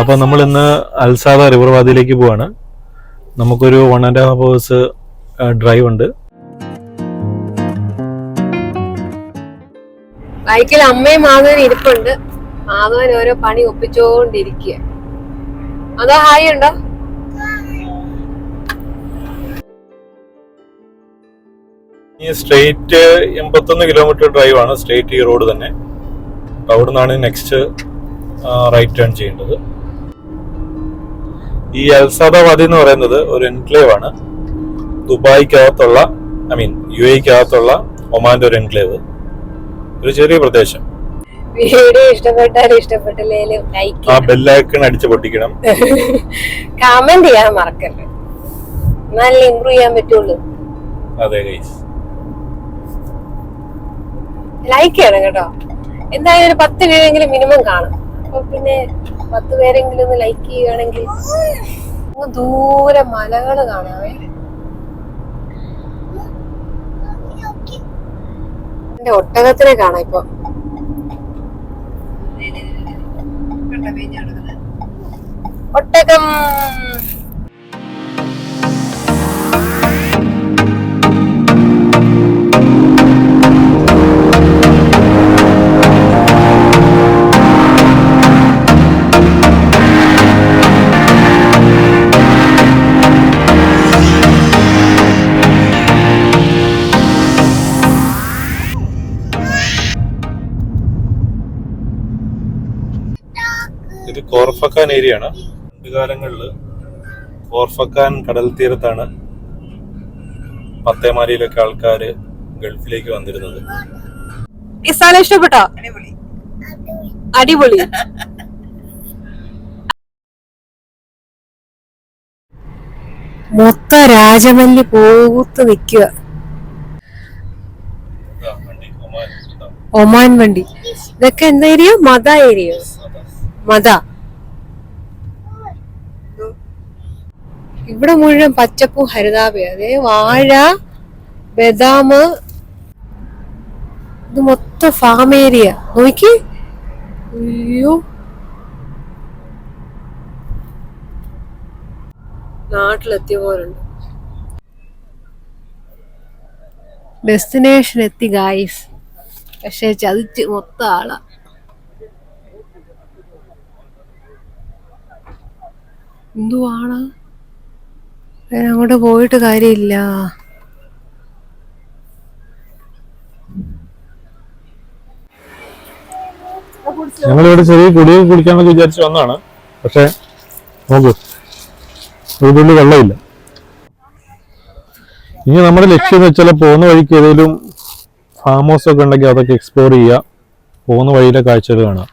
അപ്പോൾ നമ്മൾ ഇന്ന് അൽസാദ റിവർ വാദിയിലേക്ക് പോവാണ്. നമുക്കൊരു 1.5 hours ഡ്രൈവ് ഉണ്ട്. ബൈക്കിൽ അമ്മയും മാധവൻ ഇരിപ്പുണ്ട്. മാധവൻ ഓരോ പണി ഒപ്പിച്ചോണ്ടിരിക്കുക. അതോ ഹായ് ഉണ്ടോ? ഈ സ്ട്രെയിറ്റ് 81 കിലോമീറ്റർ ഡ്രൈവ് ആണ്. സ്ട്രെയിറ്റ് ഈ റോഡ് തന്നെ. അവിടെ നിന്നാണ് നെക്സ്റ്റ് റൈറ്റ് ടേൺ ചെയ്യേണ്ടത്. ഈ അൽസാദ വാദി എന്ന് പറയുന്നത് ഒരു എൻക്ലേവ് ആണ്. ദുബായിക്കകത്തുള്ള UAE-ക്കകത്തുള്ള ഒമാന്റെ ഒരു എൻക്ലേവ്, ഒരു ചെറിയ പ്രദേശം. വീഡിയോ ഇഷ്ടപ്പെട്ടാലും ഇഷ്ടപ്പെട്ടില്ലേലും ലൈക്ക് ആ ബെല്ലൈക്കൺ അടിച്ച് പൊട്ടിക്കണം. കമന്റ് ചെയ്യാൻ മറക്കല്ലേ, നല്ല ഇംപ്രൂവ് ചെയ്യാൻ പറ്റുള്ളൂ. അതെ ഗൈസ്, ലൈക്ക് ചെയ്യണം കേട്ടോ. എന്തായാലും ഒരു 10 പേരെങ്കിലും മിനിമം കാണും. അപ്പൊ പിന്നെ 10 പേരെങ്കിലും ഒന്ന് ലൈക്ക് ചെയ്യുകയാണെങ്കിൽ ദൂരെ മലകള് കാണാവേ. എന്റെ ഒട്ടകത്തിനെ കാണാം ഇപ്പൊ. ഒട്ടകം ഇത് കോർഫക്കാൻ ഏരിയ ആണ്. പണ്ടുകാലങ്ങളില് കോർഫക്കാൻ കടൽ തീരത്താണ് പത്തേമാരിയിലൊക്കെ ആൾക്കാര് ഗൾഫിലേക്ക് വന്നിരുന്നത്. ഈ സ്ഥലം ഇഷ്ടപ്പെട്ടോ? അടിപൊളി. മൊത്ത രാജമല്ലി പൂത്ത് നിക്കുക. ഒമാൻ വണ്ടി. ഇതൊക്കെ എന്താ ഏരിയ? മദ ഏരിയ. മദ. ഇവിടെ മുഴുവൻ പച്ചപ്പും ഹരിതാപയും. അതേ വാഴ, ബദാം, ഇത് മൊത്തം ഫാം ഏരിയ. നോക്കി, അയ്യോ, നാട്ടിലെത്തിയ പോലുണ്ട്. ഡെസ്റ്റിനേഷൻ എത്തി ഗായ്സ്. പക്ഷെ ചതിച്ച് മൊത്തം ആളാ. എന്തുവാണ്, അങ്ങോട്ട് പോയിട്ട് കാര്യമില്ല. ഞങ്ങളിവിടെ ചെറിയ കുടിയൊക്കെ കുടിക്കാന്നൊക്കെ വിചാരിച്ച് വന്നതാണ്. പക്ഷെ നോക്കൂ, ഒരു തുള്ളി വെള്ളമില്ല. ഇനി നമ്മുടെ ലക്ഷ്യം എന്ന് വെച്ചാൽ പോകുന്ന വഴിക്ക് ഏതെങ്കിലും ഫാം ഹൗസ് ഒക്കെ ഉണ്ടെങ്കിൽ അതൊക്കെ എക്സ്പ്ലോർ ചെയ്യുക, പോകുന്ന വഴിയിലെ കാഴ്ചകൾ കാണുക.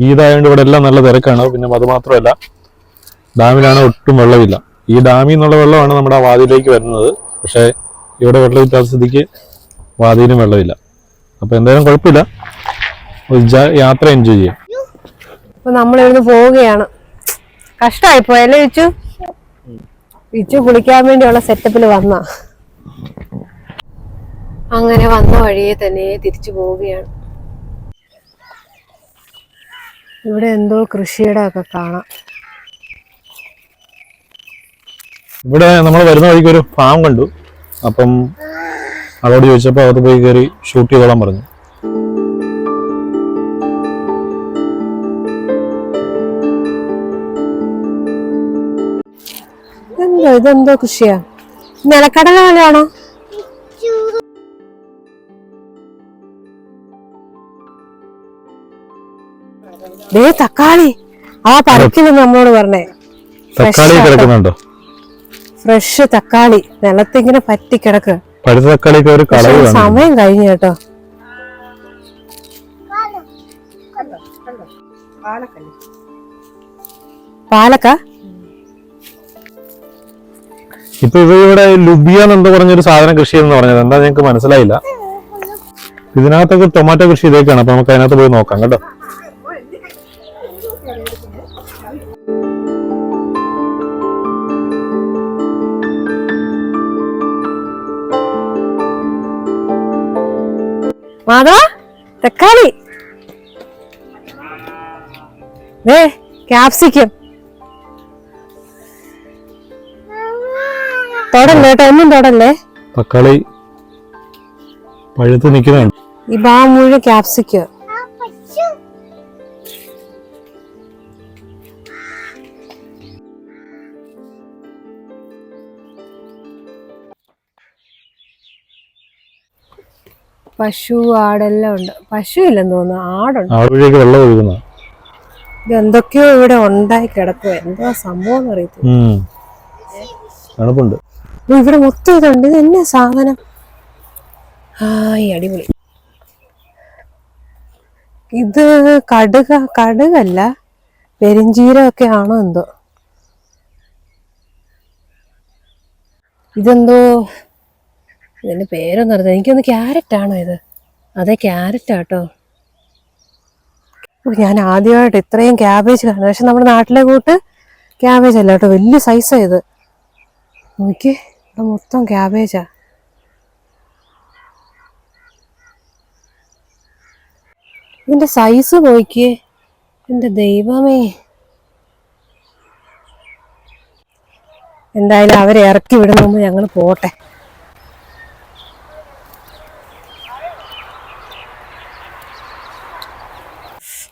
ഈദായതുകൊണ്ട് ഇവിടെ എല്ലാം നല്ല തിരക്കാണ്. പിന്നെ അത് മാത്രമല്ല, ഡാമിലാണ് ഒട്ടും വെള്ളമില്ല. ഈ ഡാമിൽ നിന്നുള്ള വെള്ളമാണ് നമ്മുടെ ആ വാതിയിലേക്ക് വരുന്നത്. പക്ഷേ ഇവിടെ വെള്ളമില്ലാത്ത സ്ഥിതിക്ക് വാതിയിലും വെള്ളമില്ല. അപ്പൊ എന്തായാലും കുഴപ്പമില്ല, യാത്ര എൻജോയ് ചെയ്യാം. അപ്പൊ നമ്മളിവിടുന്ന് പോവുകയാണ്. കഷ്ടമായി പോയല്ലേ വിച്ചു? വിച്ചു കുളിക്കാൻ വേണ്ടിയുള്ള സെറ്റപ്പിൽ വന്ന, അങ്ങനെ വന്ന വഴിയെ തന്നെ തിരിച്ചു പോവുകയാണ്. ഇവിടെ എന്തോ കൃഷിയുടെ ഒക്കെ കാണാം. ഇവിടെ നമ്മൾ വരുന്ന വഴിക്ക് ഒരു ഫാം കണ്ടു. അപ്പം അതോട് ചോദിച്ചപ്പോൾ അത് പോയി കയറി ഷൂട്ട് ചെയ്തോളാൻ പറഞ്ഞു. ഇതെന്തോ കൃഷിയാ? നിലക്കടല പോലെയാണോ? തക്കാളി. ആ പറിക്കുന്നു നമ്മളോട് പറഞ്ഞേ. തക്കാളി കിടക്കുന്നുണ്ടോ? ഫ്രഷ് തക്കാളി നിലത്തിങ്ങനെ പറ്റി കിടക്ക്. പഴുത്ത തക്കാളിക്ക് ഒരു കളർ സമയം കഴിഞ്ഞു കേട്ടോ. പാലക്ക. ഇപ്പൊ ഇവിടെ ലുബിയ എന്ന് പറഞ്ഞൊരു സാധനം കൃഷി എന്ന് പറഞ്ഞത് എന്താ ഞങ്ങൾക്ക് മനസ്സിലായില്ല. ഇതിനകത്തൊക്കെ ടൊമാറ്റോ കൃഷി ഇതൊക്കെയാണ്. അപ്പൊ നമുക്ക് അതിനകത്ത് പോയി നോക്കാം കേട്ടോ. മാതാ, തക്കാളി, ക്യാപ്സിക്കം. തൊടല്ലേ കേട്ടോ, ഒന്നും തൊടല്ലേ. തക്കാളി പഴുത്ത് നിൽക്കുന്നതാണ്. ഈ ബാ മുഴുവൻ ക്യാപ്സിക്കം. പശു ആടെല്ലാം ഉണ്ട്. പശു ഇല്ലെന്ന് തോന്നുന്നു, ആടുണ്ട്. ആടുവഴിയൊക്കെ വെള്ളം ഒഴുകുന്ന ഇത് എന്തൊക്കെയോ ഇവിടെ ഉണ്ടായി കിടക്കുക, എന്തോ സംഭവം അറിയത്തില്ല. തണുപ്പുണ്ട്. ഇവിടെ മൊത്തം ഇതുണ്ട്. ഇത് എന്നാ സാധനം? ഈ അടിപൊളി. ഇത് കടുകല്ല, പെരിഞ്ചീരമൊക്കെ ആണോ എന്തോ. ഇതെന്തോ, ഇതിന്റെ പേരൊന്നും അറിയാം. എനിക്കൊന്ന് ക്യാരറ്റ് ആണോ ഇത്? അതെ, ക്യാരറ്റാട്ടോ. ഞാൻ ആദ്യമായിട്ട് ഇത്രയും ക്യാബേജ് കാണുന്നത്. പക്ഷെ നമ്മുടെ നാട്ടിലെ കൂട്ട് ക്യാബേജ് അല്ല കേട്ടോ, വലിയ സൈസാ ഇത്. നോക്കിയേ, ഇവിടെ മൊത്തം ക്യാബേജാ. ഇതിന്റെ സൈസ് നോക്കിയേ, എന്റെ ദൈവമേ. എന്തായാലും അവരെ ഇറക്കി വിടുന്ന മുമ്പ് ഞങ്ങൾ പോട്ടെ.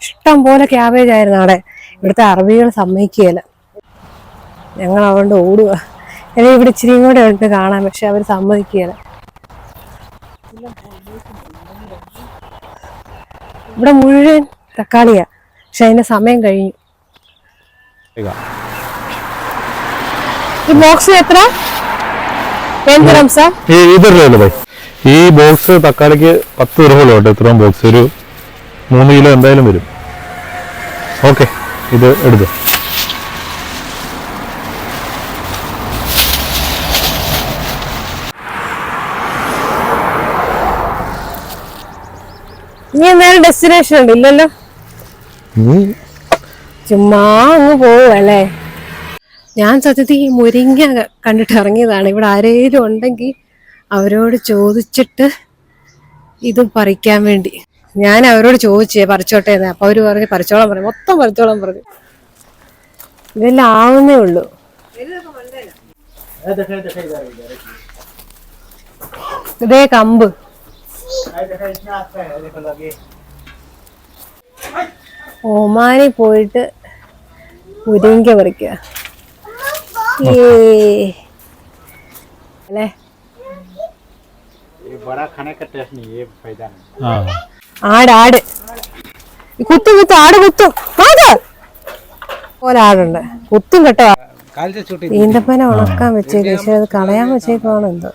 ഇഷ്ടം പോലെ ക്യാബേജ് ആയിരുന്നു അവിടെ. ഇവിടുത്തെ അറബികൾ സമ്മതിക്കുകയില്ല. ഞങ്ങൾ അതുകൊണ്ട് ഓടുക. അല്ലെങ്കിൽ ഇവിടെ ഇച്ചിരിയും കൂടെ ഉണ്ട് കാണാൻ, പക്ഷെ അവർ സമ്മതിക്കുകയില്ല. ഇവിടെ മുഴുവൻ തക്കാളിയാ, പക്ഷെ അതിന്റെ സമയം കഴിഞ്ഞു. ഈ ബോക്സ് എത്ര? 10 dirhams. ഈ ബോക്സ് തക്കാളിക്ക് 10 dirham കേട്ടോ. ഇത്രയും ബോക്സ് ഒരു 3 കിലോ എന്തായാലും വരും. ഓക്കെ, ഇത് എടുത്തു. ഇനി എന്തായാലും ഡെസ്റ്റിനേഷൻ ഉണ്ട് ഇല്ലല്ലോ? ചുമ്മാ അങ്ങ് പോവല്ലേ. ഞാൻ സത്യത്തിൽ ഈ മുരിങ്ങ കണ്ടിട്ട് ഇറങ്ങിയതാണ്. ഇവിടെ ആരെങ്കിലും ഉണ്ടെങ്കിൽ അവരോട് ചോദിച്ചിട്ട് ഇത് പറിക്കാൻ വേണ്ടി. ഞാൻ അവരോട് ചോദിച്ചേ പറിച്ചോട്ടെ എന്ന്. അപ്പൊ അവര് പറഞ്ഞു പറിച്ചോളാൻ പറഞ്ഞു, മൊത്തം പറിച്ചോളാൻ പറഞ്ഞു. ഇതെല്ലാം ആവുന്നേ ഉള്ളൂ. ഇതേ കമ്പ്. ഒമാനിൽ പോയിട്ട് മുരിങ്ങ പറിക്കുക അല്ലേ? ആട് കുത്തും ആട് കുത്തും. പോലെ ആടുണ്ട്, കുത്തും കേട്ടോ. ഈന്തപ്പന ഉണക്കാൻ വെച്ചേക്ക്, പക്ഷെ അത് കളയാൻ വെച്ചേക്കുവാണോ എന്തോ.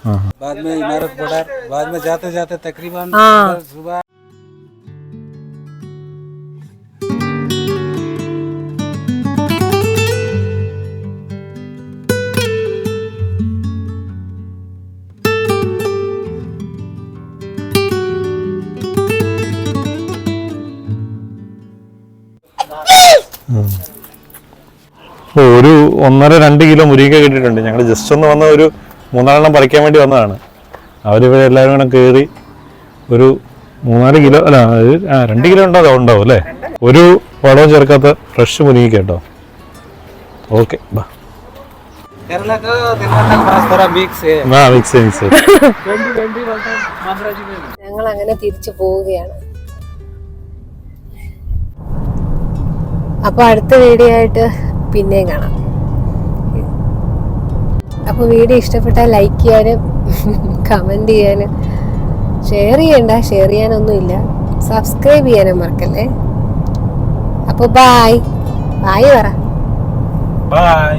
ഒരു 1.5-2 കിലോ മുരിങ്ങ കിട്ടിയിട്ടുണ്ട്. ഞങ്ങൾ ജസ്റ്റ് ഒന്ന് വന്ന ഒരു 3-4 പറിക്കാൻ വേണ്ടി വന്നതാണ്. അവരിവിടെ എല്ലാവരും കൂടെ കയറി ഒരു 3-4 കിലോ അല്ല 2 കിലോ ഉണ്ടാവും അല്ലേ? ഒരു വളവും ചേർക്കാത്ത ഫ്രഷ് മുരിങ്ങ കേട്ടോ. ഓക്കെ, ഞങ്ങൾ അങ്ങനെ തിരിച്ചു പോവുകയാണ്. അപ്പൊ അടുത്ത വീഡിയോ ആയിട്ട് പിന്നെയും കാണാം. അപ്പോൾ വീഡിയോ ഇഷ്ടപ്പെട്ടാൽ ലൈക്ക് ചെയ്യാനും കമന്റ് ചെയ്യാനും ഷെയർ ചെയ്യാനൊന്നുമില്ല, സബ്സ്ക്രൈബ് ചെയ്യാനും മറക്കല്ലേ. അപ്പോൾ ബൈ പറ. ബൈ.